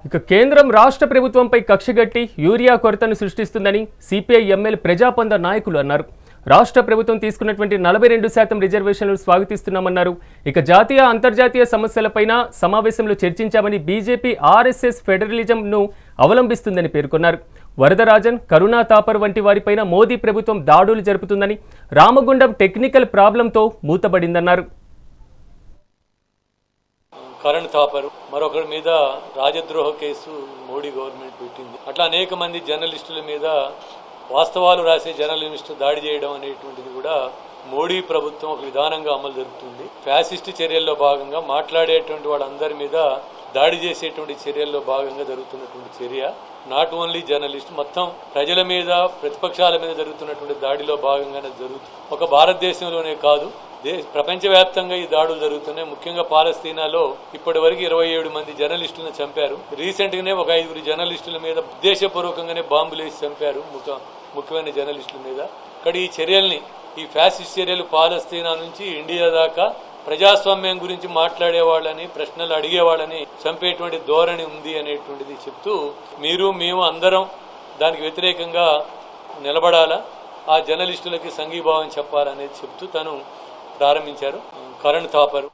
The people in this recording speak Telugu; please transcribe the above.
ఇక కేంద్రం రాష్ట్ర ప్రభుత్వంపై కక్షగట్టి యూరియా కొరతను సృష్టిస్తుందని సిపిఐ ఎంఎల్ ప్రజాపంద నాయకులు అన్నారు. రాష్ట్ర ప్రభుత్వం తీసుకున్నటువంటి 42% రిజర్వేషన్లు స్వాగతిస్తున్నామన్నారు. ఇక జాతీయ అంతర్జాతీయ సమస్యలపైన సమావేశంలో చర్చించామని బీజేపీ ఆర్ఎస్ఎస్ ఫెడరలిజంను అవలంబిస్తుందని పేర్కొన్నారు. వరదరాజన్, కరుణా తాపర్ వంటి వారిపైన మోదీ ప్రభుత్వం దాడులు జరుపుతుందని, రామగుండం టెక్నికల్ ప్రాబ్లంతో మూతబడిందన్నారు. కరణ్ థాపర్ మరొకరి మీద రాజద్రోహ కేసు మోడీ గవర్నమెంట్ పెట్టింది. అట్లా అనేక మంది జర్నలిస్టుల మీద వాస్తవాలు రాసే జర్నలిస్టు దాడి చేయడం అనేటువంటిది కూడా మోడీ ప్రభుత్వం ఒక విధానంగా అమలు జరుగుతుంది. ఫ్యాసిస్ట్ చర్యల్లో భాగంగా మాట్లాడేటువంటి వాళ్ళందరి మీద దాడి చేసేటువంటి చర్యల్లో భాగంగా జరుగుతున్నటువంటి చర్య నాట్ ఓన్లీ జర్నలిస్ట్, మొత్తం ప్రజల మీద, ప్రతిపక్షాల మీద జరుగుతున్నటువంటి దాడిలో భాగంగానే జరుగుతుంది. ఒక భారతదేశంలోనే కాదు, ప్రపంచవ్యాప్తంగా ఈ దాడులు జరుగుతున్నాయి. ముఖ్యంగా పాలస్తీనాలో ఇప్పటి వరకు 27 మంది జర్నలిస్టులను చంపారు. రీసెంట్ గానే ఒక 5 జర్నలిస్టుల మీద ఉద్దేశపూర్వకంగానే బాంబులు వేసి చంపారు, ముఖ్యమైన జర్నలిస్టుల మీద. ఇక్కడ ఈ చర్యల్ని, ఈ ఫ్యాసిస్ట్ చర్యలు పాలస్తీనా నుంచి ఇండియా దాకా ప్రజాస్వామ్యం గురించి మాట్లాడే వాళ్ళని, ప్రశ్నలు అడిగే వాళ్ళని చంపేటువంటి ధోరణి ఉంది అనేటువంటిది చెప్తూ, మీరు మేము అందరం దానికి వ్యతిరేకంగా నిలబడాలా, ఆ జర్నలిస్టులకి సంఘీభావం చెప్పాలనేది చెప్తూ తను ప్రారంభించారు. కరణ్ థాపర్